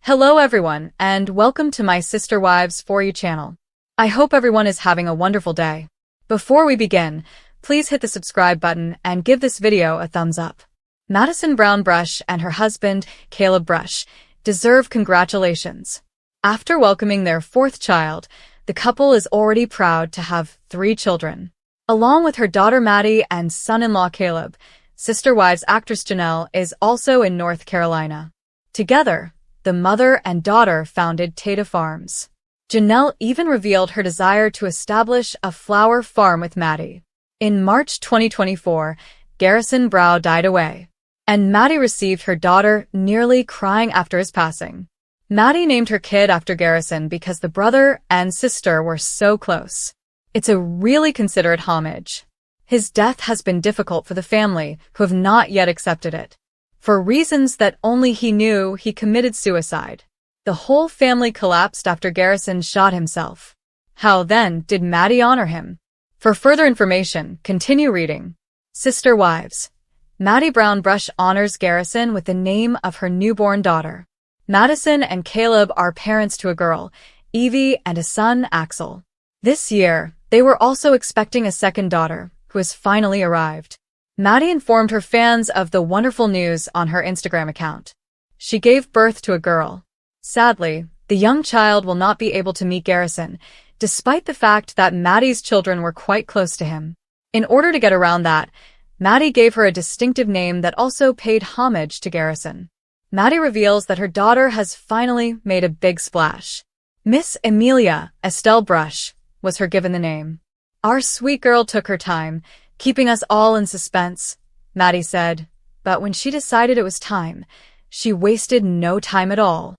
Hello everyone, and welcome to my Sister Wives For You channel. I hope everyone is having a wonderful day. Before we begin, please hit the subscribe button and give this video a thumbs up. Madison Brown Brush and her husband, Caleb Brush, deserve congratulations. After welcoming their fourth child, the couple is already proud to have 3 children. Along with her daughter Maddie and son-in-law Caleb, Sister Wives actress Janelle is also in North Carolina. Together, the mother and daughter founded Tata Farms. Janelle even revealed her desire to establish a flower farm with Maddie. In March 2024, Garrison Brow died away, and Maddie received her daughter nearly crying after his passing. Maddie named her kid after Garrison because the brother and sister were so close. It's a really considerate homage. His death has been difficult for the family, who have not yet accepted it. For reasons that only he knew, he committed suicide. The whole family collapsed after Garrison shot himself. How then did Maddie honor him? For further information, continue reading. Sister Wives. Maddie Brown Brush honors Garrison with the name of her newborn daughter. Madison and Caleb are parents to a girl, Evie, and a son, Axel. This year, they were also expecting a second daughter, who has finally arrived. Maddie informed her fans of the wonderful news on her Instagram account. She gave birth to a girl. Sadly, the young child will not be able to meet Garrison, despite the fact that Maddie's children were quite close to him. In order to get around that, Maddie gave her a distinctive name that also paid homage to Garrison. Maddie reveals that her daughter has finally made a big splash. Miss Amelia Estelle Brush was her given the name. Our sweet girl took her time, keeping us all in suspense, Maddie said, but when she decided it was time, she wasted no time at all.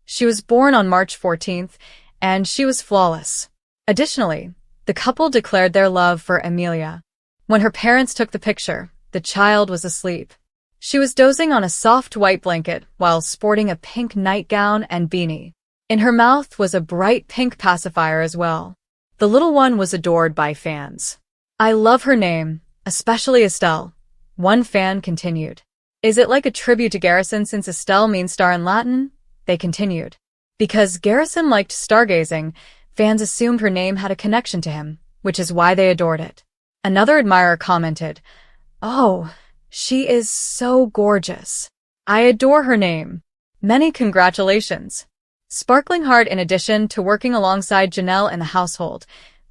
She was born on March 14th, and she was flawless. Additionally, the couple declared their love for Amelia. When her parents took the picture, the child was asleep. She was dozing on a soft white blanket while sporting a pink nightgown and beanie. In her mouth was a bright pink pacifier as well. The little one was adored by fans. I love her name, especially Estelle, one fan continued. Is it like a tribute to Garrison since Estelle means star in Latin? They continued. Because Garrison liked stargazing, fans assumed her name had a connection to him, which is why they adored it. Another admirer commented, "Oh, she is so gorgeous. I adore her name. Many congratulations." Sparkling Heart. In addition to working alongside Janelle in the household,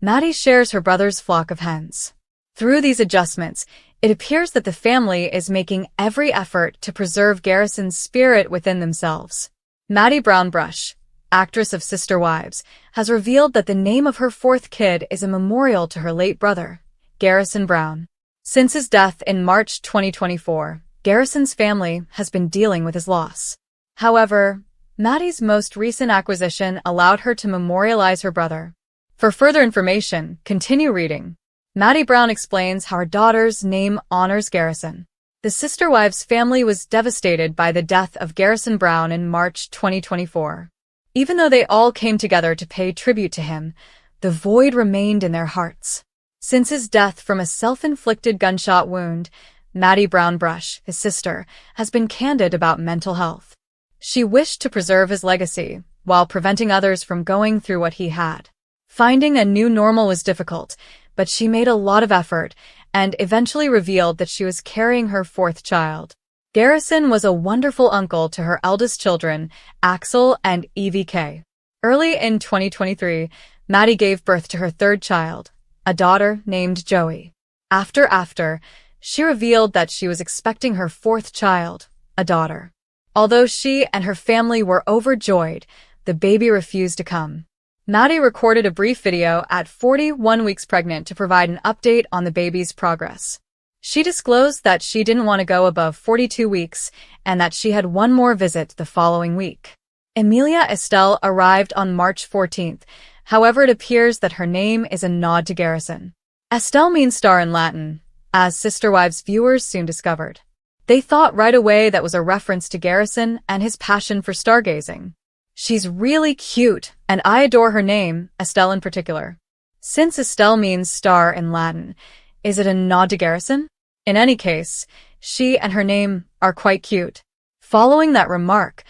Maddie shares her brother's flock of hens. Through these adjustments, it appears that the family is making every effort to preserve Garrison's spirit within themselves. Maddie Brown Brush, actress of Sister Wives, has revealed that the name of her fourth kid is a memorial to her late brother, Garrison Brown. Since his death in March 2024, Garrison's family has been dealing with his loss. However, Maddie's most recent acquisition allowed her to memorialize her brother. For further information, continue reading. Maddie Brown explains how her daughter's name honors Garrison. The Sister Wives family was devastated by the death of Garrison Brown in March 2024. Even though they all came together to pay tribute to him, the void remained in their hearts. Since his death from a self-inflicted gunshot wound, Maddie Brown Brush, his sister, has been candid about mental health. She wished to preserve his legacy, while preventing others from going through what he had. Finding a new normal was difficult, but she made a lot of effort and eventually revealed that she was carrying her fourth child. Garrison was a wonderful uncle to her eldest children, Axel and Evie K. Early in 2023, Maddie gave birth to her third child, a daughter named Joey. After, she revealed that she was expecting her fourth child, a daughter. Although she and her family were overjoyed, the baby refused to come. Maddie recorded a brief video at 41 weeks pregnant to provide an update on the baby's progress. She disclosed that she didn't want to go above 42 weeks and that she had one more visit the following week. Amelia Estelle arrived on March 14th. However, it appears that her name is a nod to Garrison. Estelle means star in Latin, as Sister Wives viewers soon discovered. They thought right away that was a reference to Garrison and his passion for stargazing. She's really cute, and I adore her name, Estelle in particular. Since Estelle means star in Latin, is it a nod to Garrison? In any case, she and her name are quite cute. Following that remark,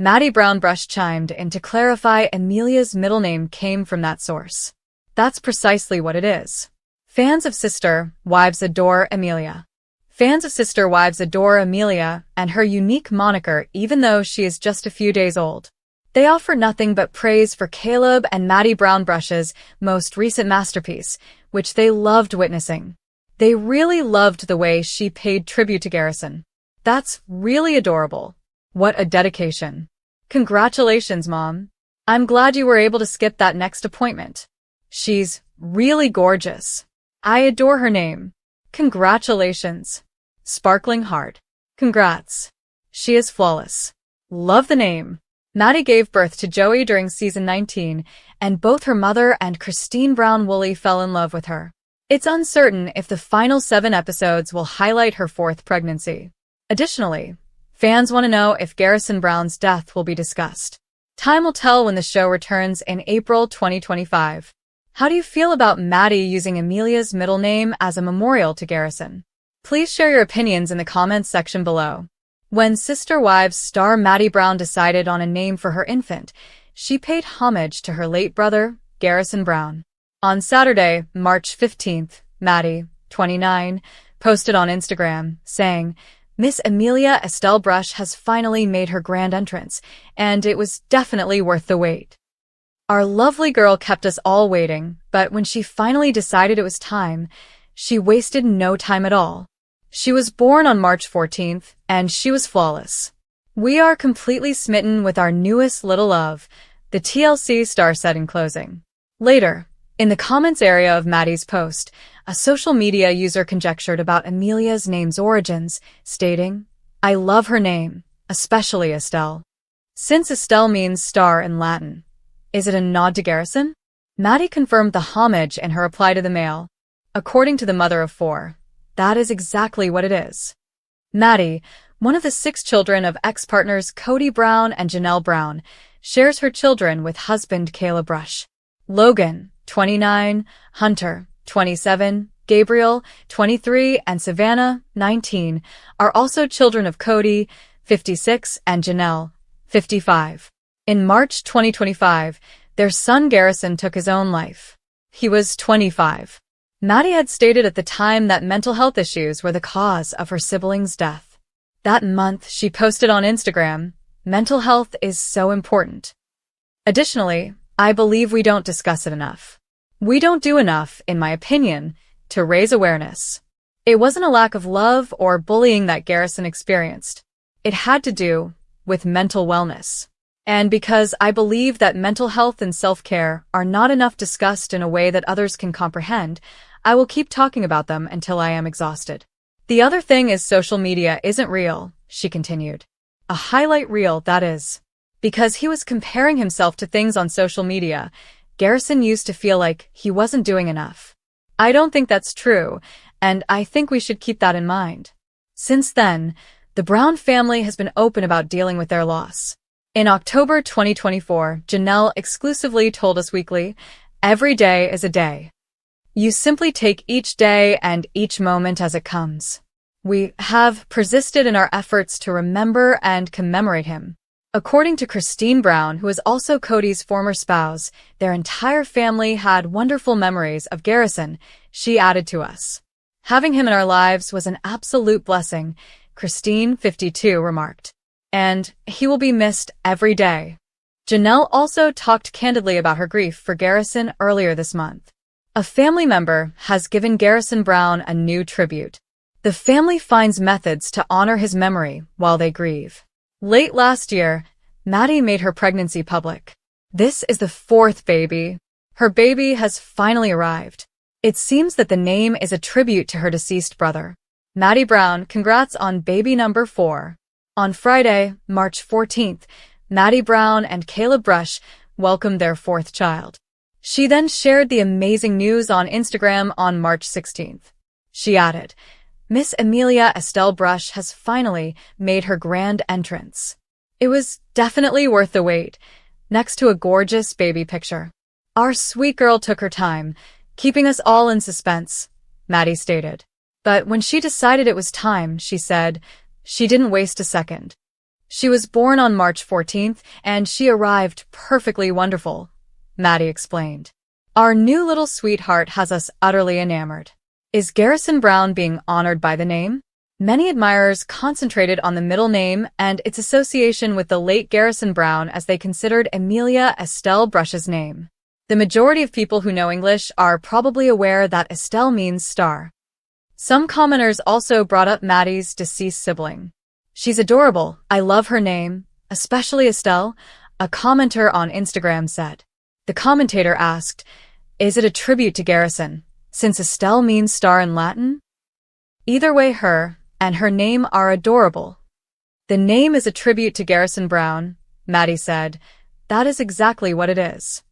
Maddie Brownbrush chimed in to clarify Amelia's middle name came from that source. That's precisely what it is. Fans of Sister Wives adore Amelia. Fans of Sister Wives adore Amelia and her unique moniker even though she is just a few days old. They offer nothing but praise for Caleb and Maddie Brownbrush's most recent masterpiece, which they loved witnessing. They really loved the way she paid tribute to Garrison. That's really adorable. What a dedication. Congratulations, Mom. I'm glad you were able to skip that next appointment. She's really gorgeous. I adore her name. Congratulations. Sparkling heart. Congrats. She is flawless. Love the name. Maddie gave birth to Joey during season 19, and both her mother and Christine Brown-Woolley fell in love with her. It's uncertain if the final 7 episodes will highlight her 4th pregnancy. Additionally, fans want to know if Garrison Brown's death will be discussed. Time will tell when the show returns in April 2025. How do you feel about Maddie using Amelia's middle name as a memorial to Garrison? Please share your opinions in the comments section below. When Sister Wives star Maddie Brown decided on a name for her infant, she paid homage to her late brother, Garrison Brown. On Saturday, March 15th, Maddie, 29, posted on Instagram, saying, "Miss Amelia Estelle Brush has finally made her grand entrance, and it was definitely worth the wait. Our lovely girl kept us all waiting, but when she finally decided it was time, she wasted no time at all. She was born on March 14th, and she was flawless. We are completely smitten with our newest little love," the TLC star said in closing. Later, in the comments area of Maddie's post, a social media user conjectured about Amelia's name's origins, stating, "I love her name, especially Estelle. Since Estelle means star in Latin. Is it a nod to Garrison?" Maddie confirmed the homage in her reply to the mail. According to the mother of 4, that is exactly what it is. Maddie, one of the 6 children of ex-partners Kody Brown and Janelle Brown, shares her children with husband Caleb Brush. Logan, 29, Hunter, 27, Gabriel, 23, and Savannah, 19, are also children of Kody, 56, and Janelle, 55. In March 2025, their son Garrison took his own life. He was 25. Maddie had stated at the time that mental health issues were the cause of her sibling's death. That month, she posted on Instagram, "Mental health is so important. Additionally, I believe we don't discuss it enough. We don't do enough, in my opinion, to raise awareness." It wasn't a lack of love or bullying that Garrison experienced. It had to do with mental wellness. And because I believe that mental health and self-care are not enough discussed in a way that others can comprehend, I will keep talking about them until I am exhausted. The other thing is social media isn't real, she continued. A highlight reel, that is. Because he was comparing himself to things on social media, Garrison used to feel like he wasn't doing enough. I don't think that's true, and I think we should keep that in mind. Since then, the Brown family has been open about dealing with their loss. In October 2024, Janelle exclusively told Us Weekly, "Every day is a day. You simply take each day and each moment as it comes. We have persisted in our efforts to remember and commemorate him." According to Christine Brown, who is also Kody's former spouse, their entire family had wonderful memories of Garrison. She added to Us, "Having him in our lives was an absolute blessing," Christine, 52, remarked. "And he will be missed every day." Janelle also talked candidly about her grief for Garrison earlier this month. A family member has given Garrison Brown a new tribute. The family finds methods to honor his memory while they grieve. Late last year, Maddie made her pregnancy public. This is the 4th baby. Her baby has finally arrived. It seems that the name is a tribute to her deceased brother. Maddie Brown, congrats on baby number 4. On Friday, March 14th, Maddie Brown and Caleb Brush welcomed their 4th child. She then shared the amazing news on Instagram on March 16th. She added, "Miss Amelia Estelle Brush has finally made her grand entrance. It was definitely worth the wait," next to a gorgeous baby picture. "Our sweet girl took her time, keeping us all in suspense," Maddie stated. But when she decided it was time, she said, "She didn't waste a second. She was born on March 14th, and she arrived perfectly wonderful, Maddie explained. Our new little sweetheart has us utterly enamored. Is Garrison Brown being honored by the name? Many admirers concentrated on the middle name and its association with the late Garrison Brown as they considered Amelia Estelle Brush's name. The majority of people who know English are probably aware that Estelle means star. Some commenters also brought up Maddie's deceased sibling. She's adorable. I love her name, especially Estelle, a commenter on Instagram said. The commentator asked, is it a tribute to Garrison, since Estelle means star in Latin? Either way, her and her name are adorable. The name is a tribute to Garrison Brown, Maddie said. That is exactly what it is.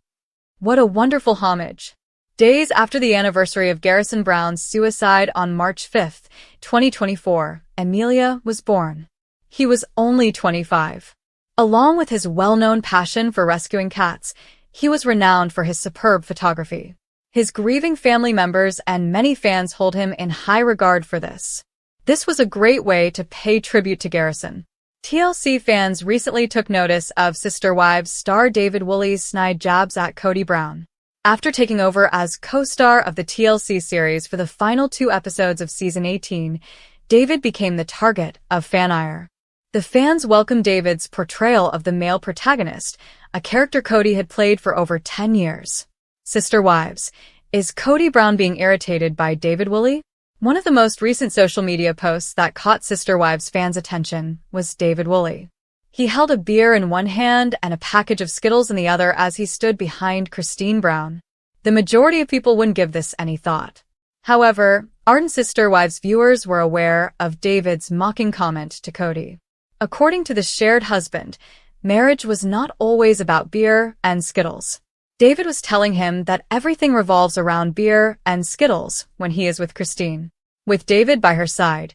What a wonderful homage. Days after the anniversary of Garrison Brown's suicide on March 5, 2024, Amelia was born. He was only 25. Along with his well-known passion for rescuing cats, he was renowned for his superb photography. His grieving family members and many fans hold him in high regard for this. This was a great way to pay tribute to Garrison. TLC fans recently took notice of Sister Wives star David Woolley's snide jabs at Kody Brown. After taking over as co-star of the TLC series for the final 2 episodes of Season 18, David became the target of fan ire. The fans welcomed David's portrayal of the male protagonist, a character Kody had played for over 10 years. Sister Wives, is Kody Brown being irritated by David Woolley? One of the most recent social media posts that caught Sister Wives fans' attention was David Woolley. He held a beer in one hand and a package of Skittles in the other as he stood behind Christen Brown. The majority of people wouldn't give this any thought. However, ardent Sister Wives viewers were aware of David's mocking comment to Kody. According to the shared husband, marriage was not always about beer and Skittles. David was telling him that everything revolves around beer and Skittles when he is with Christen. With David by her side,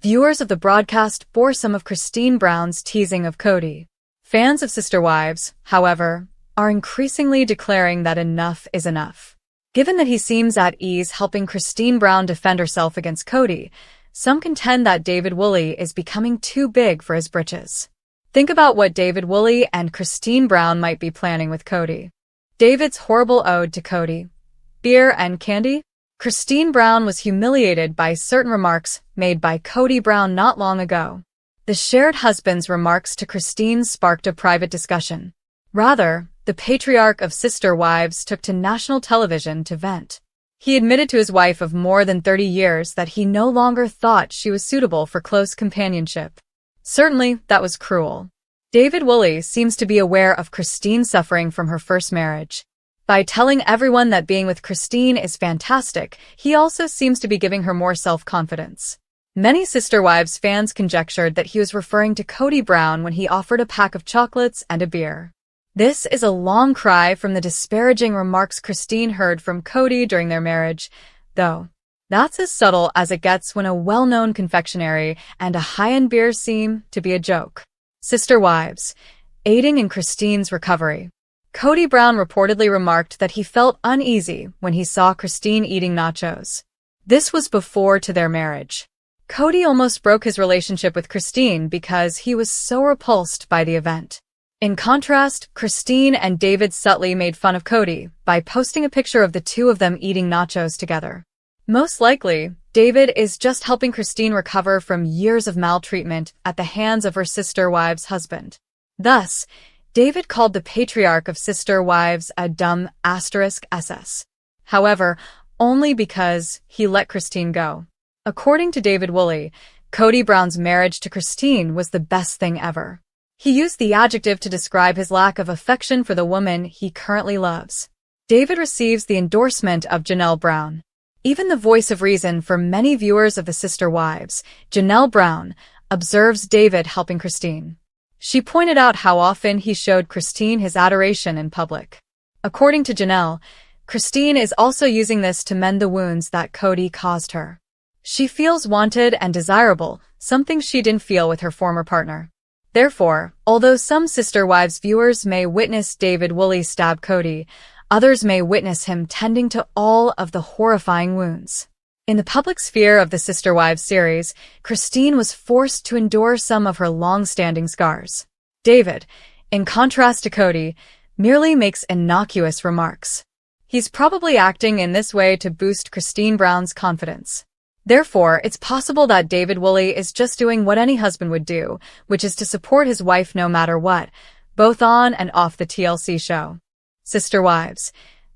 viewers of the broadcast bore some of Christen Brown's teasing of Kody. Fans of Sister Wives, however, are increasingly declaring that enough is enough. Given that he seems at ease helping Christen Brown defend herself against Kody, some contend that David Woolley is becoming too big for his britches. Think about what David Woolley and Christen Brown might be planning with Kody. David's horrible ode to Kody. Beer and candy? Christen Brown was humiliated by certain remarks made by Kody Brown not long ago. The shared husband's remarks to Christen sparked a private discussion. Rather, the patriarch of Sister Wives took to national television to vent. He admitted to his wife of more than 30 years that he no longer thought she was suitable for close companionship. Certainly, that was cruel. David Woolley seems to be aware of Christen's suffering from her first marriage. By telling everyone that being with Christen is fantastic, he also seems to be giving her more self-confidence. Many Sister Wives fans conjectured that he was referring to Kody Brown when he offered a pack of chocolates and a beer. This is a long cry from the disparaging remarks Christen heard from Kody during their marriage, though. That's as subtle as it gets when a well-known confectionery and a high-end beer seem to be a joke. Sister Wives, aiding in Christen's recovery. Kody Brown reportedly remarked that he felt uneasy when he saw Christen eating nachos. This was before to their marriage. Kody almost broke his relationship with Christen because he was so repulsed by the event. In contrast, Christen and David subtly made fun of Kody by posting a picture of the two of them eating nachos together. Most likely, David is just helping Christen recover from years of maltreatment at the hands of her Sister Wives' husband. Thus, David called the patriarch of Sister Wives a dumb *SS. However, only because he let Christen go. According to David Woolley, Kody Brown's marriage to Christen was the best thing ever. He used the adjective to describe his lack of affection for the woman he currently loves. David receives the endorsement of Janelle Brown. Even the voice of reason for many viewers of the Sister Wives, Janelle Brown, observes David helping Christen. She pointed out how often he showed Christen his adoration in public. According to Janelle, Christen is also using this to mend the wounds that Kody caused her. She feels wanted and desirable, something she didn't feel with her former partner. Therefore, although some Sister Wives viewers may witness David Woolley stab Kody, others may witness him tending to all of the horrifying wounds. In the public sphere of the Sister Wives series, Christine was forced to endure some of her long-standing scars. David, in contrast to Kody, merely makes innocuous remarks. He's probably acting in this way to boost Christine Brown's confidence. Therefore, it's possible that David Woolley is just doing what any husband would do, which is to support his wife no matter what, both on and off the TLC show. Sister Wives.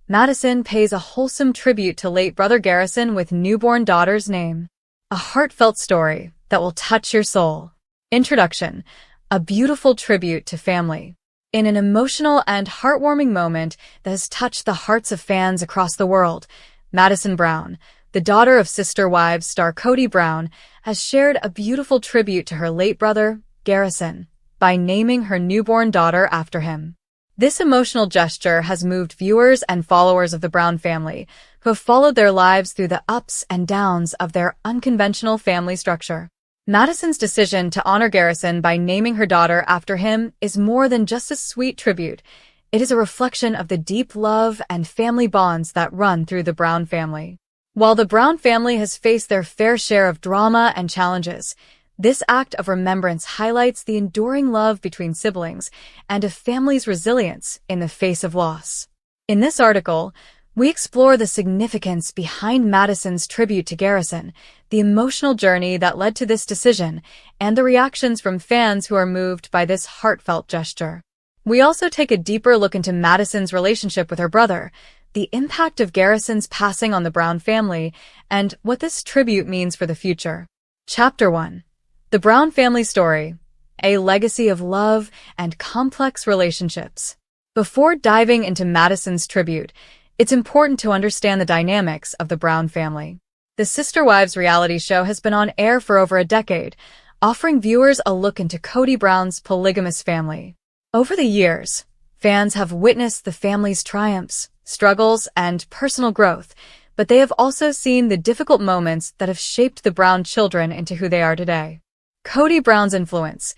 Madison pays a wholesome tribute to late brother Garrison with newborn daughter's name. A heartfelt story that will touch your soul. Introduction. A beautiful tribute to family. In an emotional and heartwarming moment that has touched the hearts of fans across the world, Madison Brown, the daughter of Sister Wives star Kody Brown, has shared a beautiful tribute to her late brother, Garrison, by naming her newborn daughter after him. This emotional gesture has moved viewers and followers of the Brown family, who have followed their lives through the ups and downs of their unconventional family structure. Madison's decision to honor Garrison by naming her daughter after him is more than just a sweet tribute. It is a reflection of the deep love and family bonds that run through the Brown family. While the Brown family has faced their fair share of drama and challenges, this act of remembrance highlights the enduring love between siblings and a family's resilience in the face of loss. In this article, we explore the significance behind Madison's tribute to Garrison, the emotional journey that led to this decision, and the reactions from fans who are moved by this heartfelt gesture. We also take a deeper look into Madison's relationship with her brother, the impact of Garrison's passing on the Brown family, and what this tribute means for the future. Chapter 1. The Brown Family Story. A legacy of love and complex relationships. Before diving into Madison's tribute, it's important to understand the dynamics of the Brown family. The Sister Wives reality show has been on air for over a decade, offering viewers a look into Kody Brown's polygamous family. Over the years, fans have witnessed the family's triumphs, struggles, and personal growth, but they have also seen the difficult moments that have shaped the Brown children into who they are today. Kody Brown's influence.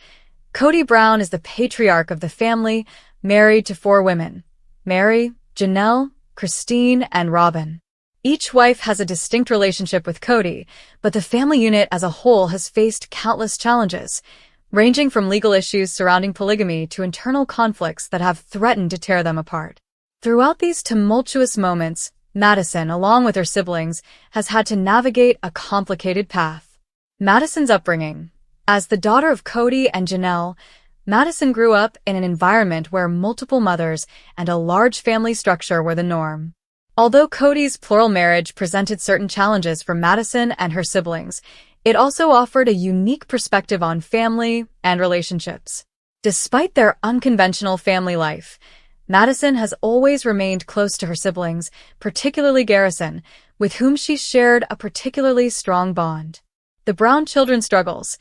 Kody Brown is the patriarch of the family, married to 4 women: Meri, Janelle, Christen, and Robyn. Each wife has a distinct relationship with Kody, but the family unit as a whole has faced countless challenges, ranging from legal issues surrounding polygamy to internal conflicts that have threatened to tear them apart. Throughout these tumultuous moments, Madison, along with her siblings, has had to navigate a complicated path. Madison's upbringing. As the daughter of Kody and Janelle, Madison grew up in an environment where multiple mothers and a large family structure were the norm. Although Kody's plural marriage presented certain challenges for Madison and her siblings, it also offered a unique perspective on family and relationships. Despite their unconventional family life, Madison has always remained close to her siblings, particularly Garrison, with whom she shared a particularly strong bond. The Brown children's struggles.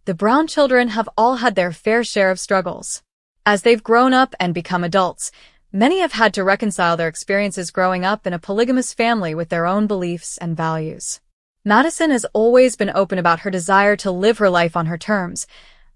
The Brown children have all had their fair share of struggles. As they've grown up and become adults, many have had to reconcile their experiences growing up in a polygamous family with their own beliefs and values. Madison has always been open about her desire to live her life on her terms,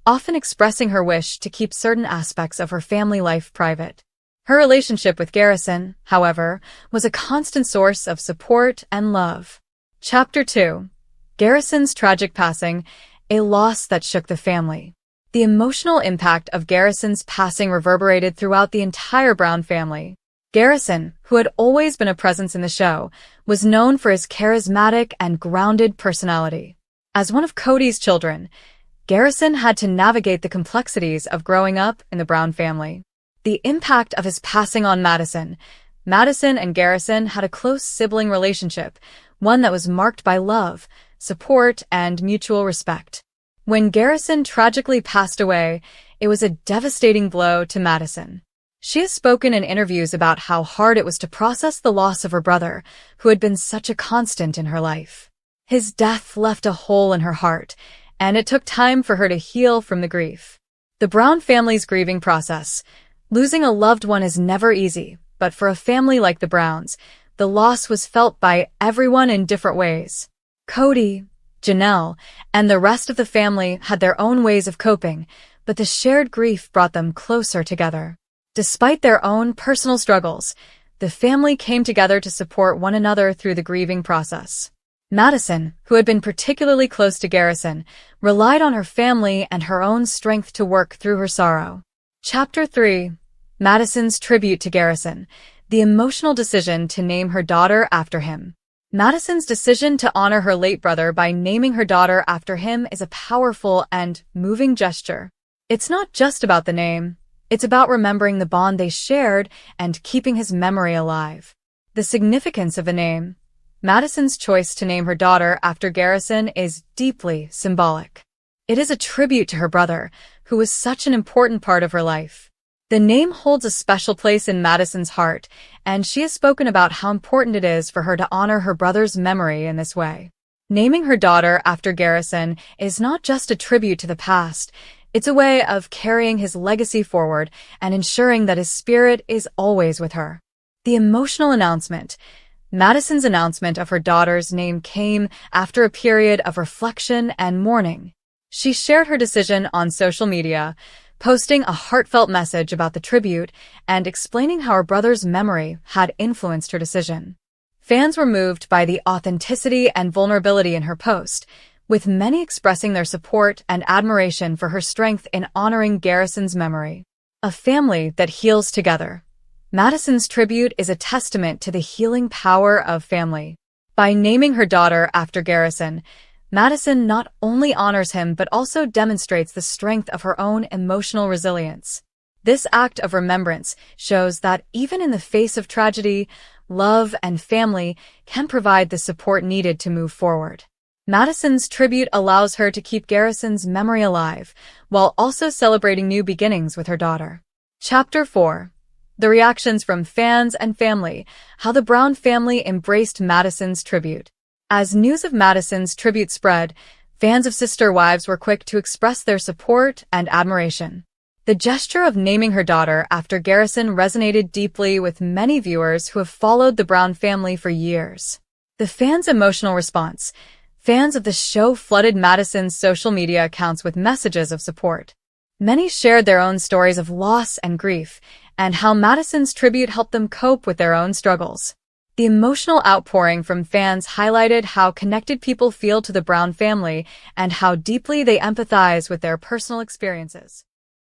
often expressing her wish to keep certain aspects of her family life private. Her relationship with Garrison, however, was a constant source of support and love. Chapter 2. Garrison's tragic passing, a loss that shook the family. The emotional impact of Garrison's passing reverberated throughout the entire Brown family. Garrison, who had always been a presence in the show, was known for his charismatic and grounded personality. As one of Kody's children, Garrison had to navigate the complexities of growing up in the Brown family. The impact of his passing on Madison. Madison and Garrison had a close sibling relationship, one that was marked by love, support, and mutual respect. When Garrison tragically passed away, it was a devastating blow to Madison. She has spoken in interviews about how hard it was to process the loss of her brother, who had been such a constant in her life. His death left a hole in her heart, and it took time for her to heal from the grief. The Brown family's grieving process. Losing a loved one is never easy, but for a family like the Browns, the loss was felt by everyone in different ways. Kody, Janelle, and the rest of the family had their own ways of coping, but the shared grief brought them closer together. Despite their own personal struggles, the family came together to support one another through the grieving process. Madison, who had been particularly close to Garrison, relied on her family and her own strength to work through her sorrow. Chapter 3. Madison's Tribute to Garrison, the emotional decision to name her daughter after him. Madison's decision to honor her late brother by naming her daughter after him is a powerful and moving gesture. It's not just about the name, it's about remembering the bond they shared and keeping his memory alive. The significance of the name. Madison's choice to name her daughter after Garrison is deeply symbolic. It is a tribute to her brother, who was such an important part of her life. The name holds a special place in Madison's heart, and she has spoken about how important it is for her to honor her brother's memory in this way. Naming her daughter after Garrison is not just a tribute to the past, it's a way of carrying his legacy forward and ensuring that his spirit is always with her. The emotional announcement. Madison's announcement of her daughter's name came after a period of reflection and mourning. She shared her decision on social media, posting a heartfelt message about the tribute and explaining how her brother's memory had influenced her decision. Fans were moved by the authenticity and vulnerability in her post, with many expressing their support and admiration for her strength in honoring Garrison's memory. A family that heals together. Madison's tribute is a testament to the healing power of family. By naming her daughter after Garrison, Madison not only honors him but also demonstrates the strength of her own emotional resilience. This act of remembrance shows that even in the face of tragedy, love and family can provide the support needed to move forward. Madison's tribute allows her to keep Garrison's memory alive, while also celebrating new beginnings with her daughter. Chapter 4. The reactions from fans and family, how the Brown family embraced Madison's tribute. As news of Madison's tribute spread, fans of Sister Wives were quick to express their support and admiration. The gesture of naming her daughter after Garrison resonated deeply with many viewers who have followed the Brown family for years. The fans' emotional response. Fans of the show flooded Madison's social media accounts with messages of support. Many shared their own stories of loss and grief, and how Madison's tribute helped them cope with their own struggles. The emotional outpouring from fans highlighted how connected people feel to the Brown family and how deeply they empathize with their personal experiences.